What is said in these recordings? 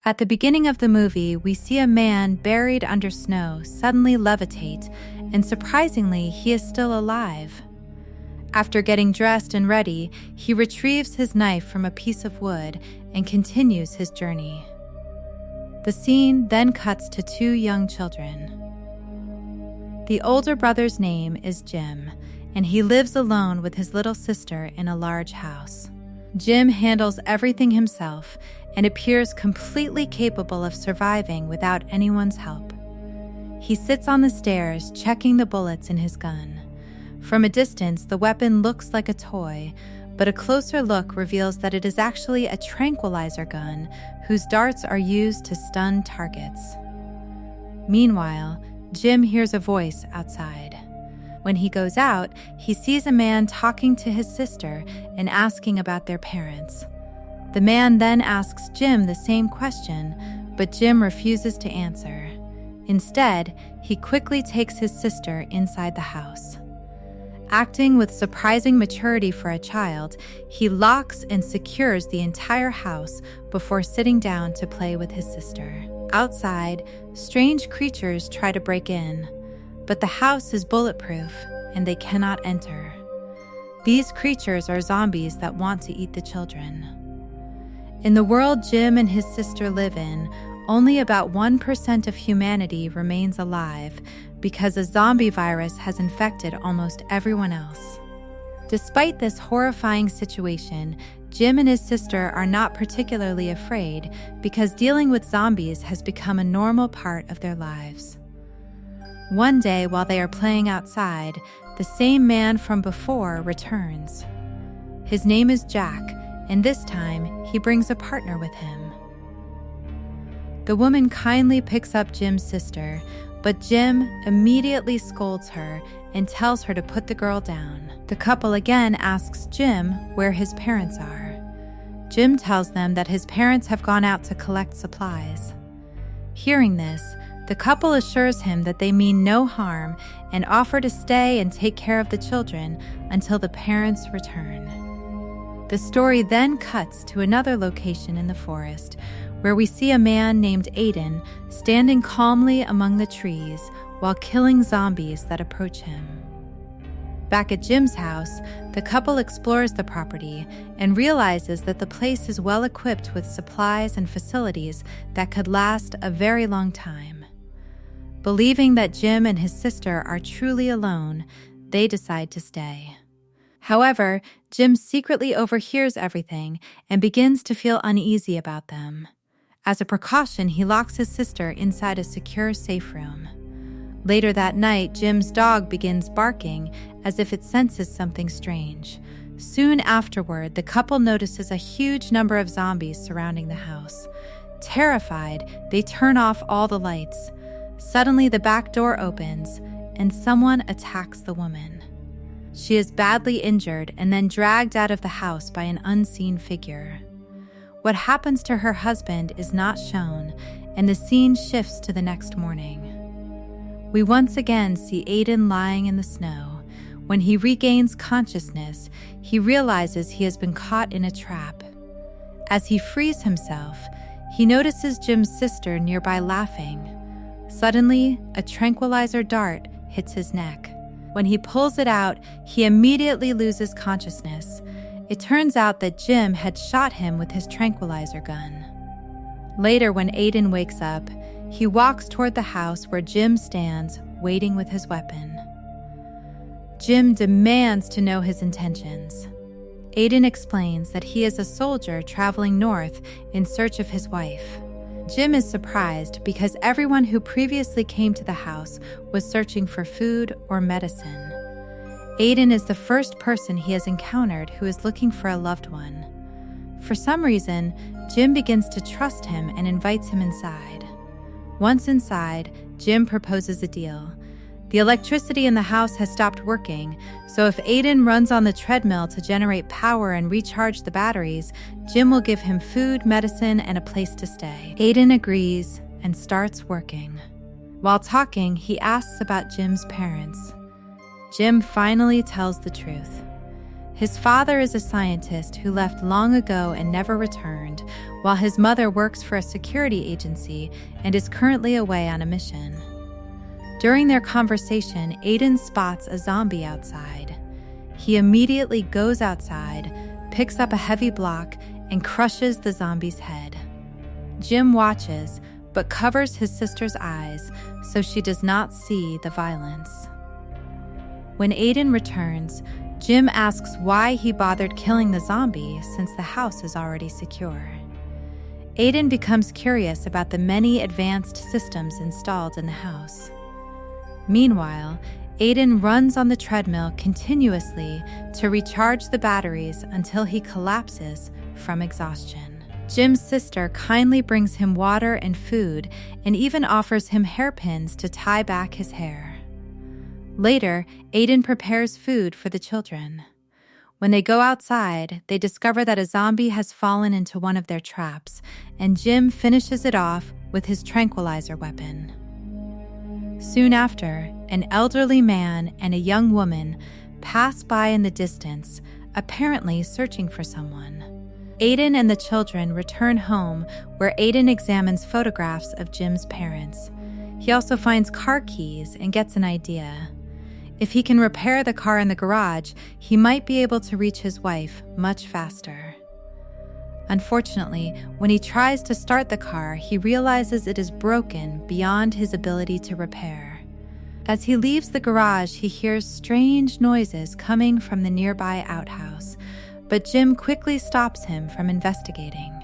At the beginning of the movie, we see a man buried under snow suddenly levitate, and surprisingly, he is still alive. After getting dressed and ready, he retrieves his knife from a piece of wood and continues his journey. The scene then cuts to two young children. The older brother's name is Jim, and he lives alone with his little sister in a large house. Jim handles everything himself and appears completely capable of surviving without anyone's help. He sits on the stairs checking the bullets in his gun. From a distance, the weapon looks like a toy, but a closer look reveals that it is actually a tranquilizer gun whose darts are used to stun targets. Meanwhile, Jim hears a voice outside. When he goes out, he sees a man talking to his sister and asking about their parents. The man then asks Jim the same question, but Jim refuses to answer. Instead, he quickly takes his sister inside the house. Acting with surprising maturity for a child, he locks and secures the entire house before sitting down to play with his sister. Outside, strange creatures try to break in, but the house is bulletproof and they cannot enter. These creatures are zombies that want to eat the children. In the world Jim and his sister live in, only about 1% of humanity remains alive because a zombie virus has infected almost everyone else. Despite this horrifying situation, Jim and his sister are not particularly afraid because dealing with zombies has become a normal part of their lives. One day, while they are playing outside, the same man from before returns. His name is Jack, and this time he brings a partner with him. The woman kindly picks up Jim's sister, but Jim immediately scolds her and tells her to put the girl down. The couple again asks Jim where his parents are. Jim tells them that his parents have gone out to collect supplies. Hearing this, the couple assures him that they mean no harm and offer to stay and take care of the children until the parents return. The story then cuts to another location in the forest, where we see a man named Aiden standing calmly among the trees while killing zombies that approach him. Back at Jim's house, the couple explores the property and realizes that the place is well equipped with supplies and facilities that could last a very long time. Believing that Jim and his sister are truly alone, they decide to stay. However, Jim secretly overhears everything and begins to feel uneasy about them. As a precaution, he locks his sister inside a secure safe room. Later that night, Jim's dog begins barking as if it senses something strange. Soon afterward, the couple notices a huge number of zombies surrounding the house. Terrified, they turn off all the lights. Suddenly, the back door opens, and someone attacks the woman. She is badly injured and then dragged out of the house by an unseen figure. What happens to her husband is not shown, and the scene shifts to the next morning. We once again see Aiden lying in the snow. When he regains consciousness, he realizes he has been caught in a trap. As he frees himself, he notices Jim's sister nearby laughing. Suddenly, a tranquilizer dart hits his neck. When he pulls it out, he immediately loses consciousness. It turns out that Jim had shot him with his tranquilizer gun. Later, when Aiden wakes up, he walks toward the house where Jim stands, waiting with his weapon. Jim demands to know his intentions. Aiden explains that he is a soldier traveling north in search of his wife. Jim is surprised because everyone who previously came to the house was searching for food or medicine. Aiden is the first person he has encountered who is looking for a loved one. For some reason, Jim begins to trust him and invites him inside. Once inside, Jim proposes a deal. The electricity in the house has stopped working, so if Aiden runs on the treadmill to generate power and recharge the batteries, Jim will give him food, medicine, and a place to stay. Aiden agrees and starts working. While talking, he asks about Jim's parents. Jim finally tells the truth. His father is a scientist who left long ago and never returned, while his mother works for a security agency and is currently away on a mission. During their conversation, Aiden spots a zombie outside. He immediately goes outside, picks up a heavy block, and crushes the zombie's head. Jim watches, but covers his sister's eyes so she does not see the violence. When Aiden returns, Jim asks why he bothered killing the zombie since the house is already secure. Aiden becomes curious about the many advanced systems installed in the house. Meanwhile, Aiden runs on the treadmill continuously to recharge the batteries until he collapses from exhaustion. Jim's sister kindly brings him water and food and even offers him hairpins to tie back his hair. Later, Aiden prepares food for the children. When they go outside, they discover that a zombie has fallen into one of their traps, and Jim finishes it off with his tranquilizer weapon. Soon after, an elderly man and a young woman pass by in the distance, apparently searching for someone. Aiden and the children return home, where Aiden examines photographs of Jim's parents. He also finds car keys and gets an idea. If he can repair the car in the garage, he might be able to reach his wife much faster. Unfortunately, when he tries to start the car, he realizes it is broken beyond his ability to repair. As he leaves the garage, he hears strange noises coming from the nearby outhouse, but Jim quickly stops him from investigating.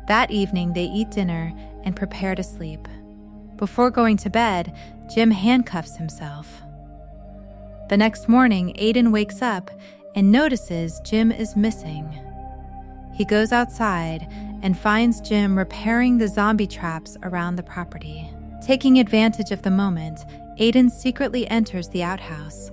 That evening, they eat dinner and prepare to sleep. Before going to bed, Jim handcuffs himself. The next morning, Aiden wakes up and notices Jim is missing. He goes outside and finds Jim repairing the zombie traps around the property. Taking advantage of the moment, Aiden secretly enters the outhouse.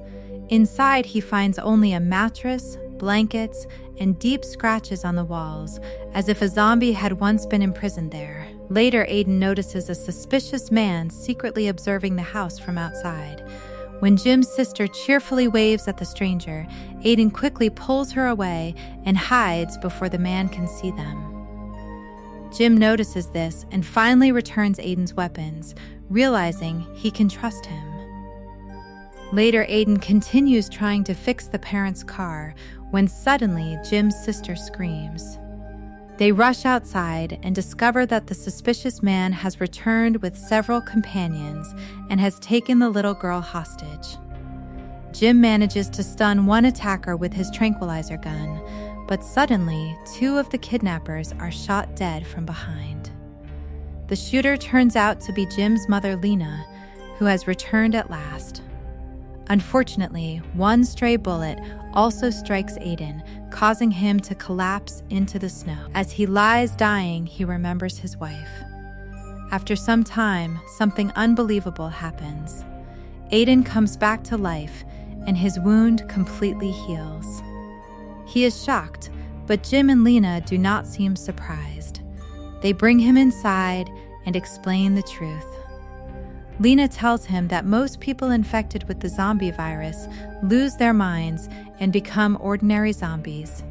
Inside, he finds only a mattress, blankets, and deep scratches on the walls, as if a zombie had once been imprisoned there. Later, Aiden notices a suspicious man secretly observing the house from outside. When Jim's sister cheerfully waves at the stranger, Aiden quickly pulls her away and hides before the man can see them. Jim notices this and finally returns Aiden's weapons, realizing he can trust him. Later, Aiden continues trying to fix the parents' car when suddenly Jim's sister screams. They rush outside and discover that the suspicious man has returned with several companions and has taken the little girl hostage. Jim manages to stun one attacker with his tranquilizer gun, but suddenly 2 of the kidnappers are shot dead from behind. The shooter turns out to be Jim's mother, Lena, who has returned at last. Unfortunately, one stray bullet also strikes Aiden, causing him to collapse into the snow. As he lies dying, he remembers his wife. After some time, something unbelievable happens. Aiden comes back to life, and his wound completely heals. He is shocked, but Jim and Lena do not seem surprised. They bring him inside and explain the truth. Lena tells him that most people infected with the zombie virus lose their minds and become ordinary zombies.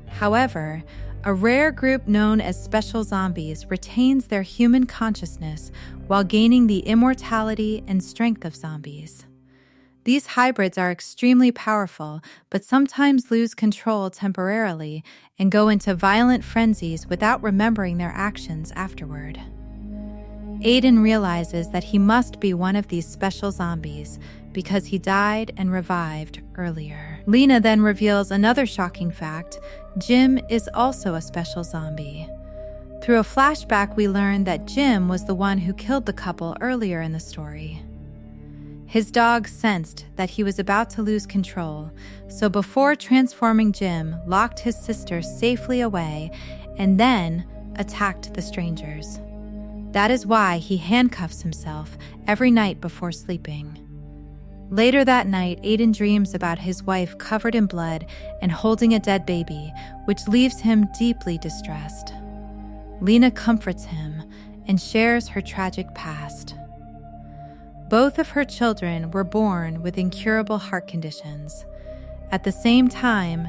However, a rare group known as special zombies retains their human consciousness while gaining the immortality and strength of zombies. These hybrids are extremely powerful, but sometimes lose control temporarily and go into violent frenzies without remembering their actions afterward. Aiden realizes that he must be one of these special zombies because he died and revived earlier. Lena then reveals another shocking fact: Jim is also a special zombie. Through a flashback, we learn that Jim was the one who killed the couple earlier in the story. His dog sensed that he was about to lose control, so before transforming Jim, locked his sister safely away and then attacked the strangers. That is why he handcuffs himself every night before sleeping. Later that night, Aiden dreams about his wife covered in blood and holding a dead baby, which leaves him deeply distressed. Lena comforts him and shares her tragic past. Both of her children were born with incurable heart conditions. At the same time,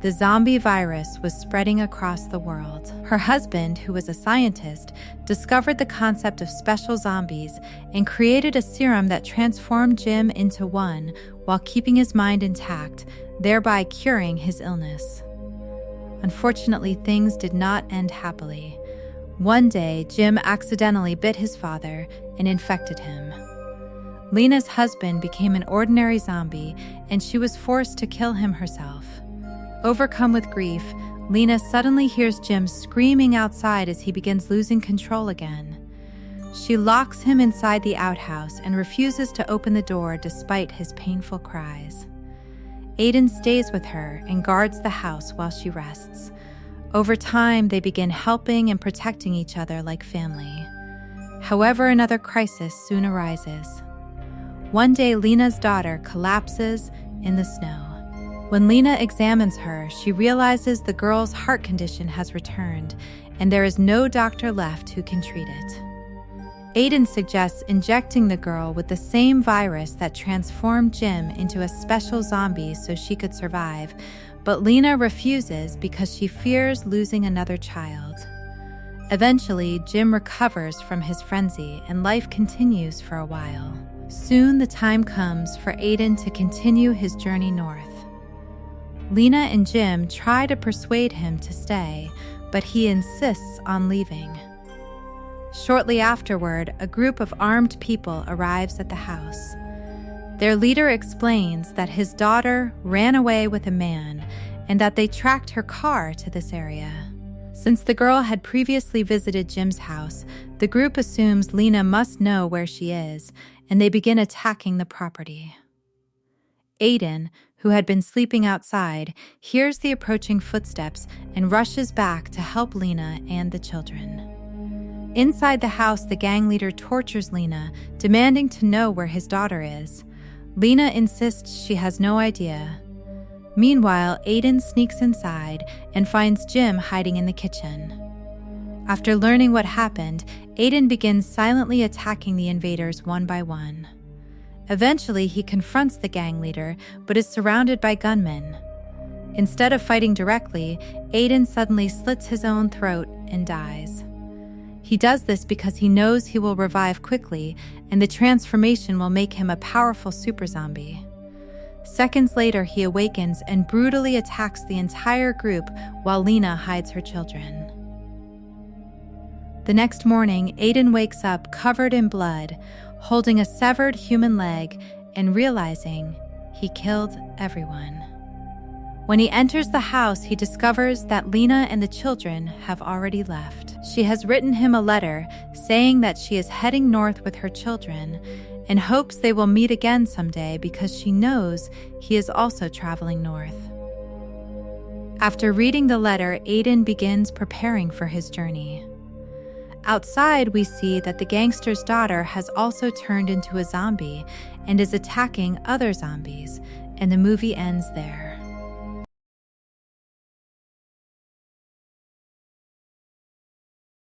the zombie virus was spreading across the world. Her husband, who was a scientist, discovered the concept of special zombies and created a serum that transformed Jim into one while keeping his mind intact, thereby curing his illness. Unfortunately, things did not end happily. One day, Jim accidentally bit his father and infected him. Lena's husband became an ordinary zombie, and she was forced to kill him herself. Overcome with grief, Lena suddenly hears Jim screaming outside as he begins losing control again. She locks him inside the outhouse and refuses to open the door despite his painful cries. Aiden stays with her and guards the house while she rests. Over time, they begin helping and protecting each other like family. However, another crisis soon arises. One day, Lena's daughter collapses in the snow. When Lena examines her, she realizes the girl's heart condition has returned, and there is no doctor left who can treat it. Aiden suggests injecting the girl with the same virus that transformed Jim into a special zombie so she could survive, but Lena refuses because she fears losing another child. Eventually, Jim recovers from his frenzy and life continues for a while. Soon the time comes for Aiden to continue his journey north. Lena and Jim try to persuade him to stay, but he insists on leaving. Shortly afterward, a group of armed people arrives at the house. Their leader explains that his daughter ran away with a man and that they tracked her car to this area. Since the girl had previously visited Jim's house, the group assumes Lena must know where she is, and they begin attacking the property. Aiden, who had been sleeping outside, hears the approaching footsteps and rushes back to help Lena and the children. Inside the house, the gang leader tortures Lena, demanding to know where his daughter is. Lena insists she has no idea. Meanwhile, Aiden sneaks inside and finds Jim hiding in the kitchen. After learning what happened, Aiden begins silently attacking the invaders one by one. Eventually, he confronts the gang leader, but is surrounded by gunmen. Instead of fighting directly, Aiden suddenly slits his own throat and dies. He does this because he knows he will revive quickly, and the transformation will make him a powerful super zombie. Seconds later, he awakens and brutally attacks the entire group while Lena hides her children. The next morning, Aiden wakes up covered in blood, holding a severed human leg and realizing he killed everyone. When he enters the house, he discovers that Lena and the children have already left. She has written him a letter saying that she is heading north with her children and hopes they will meet again someday because she knows he is also traveling north. After reading the letter, Aiden begins preparing for his journey. Outside, we see that the gangster's daughter has also turned into a zombie and is attacking other zombies, and the movie ends there.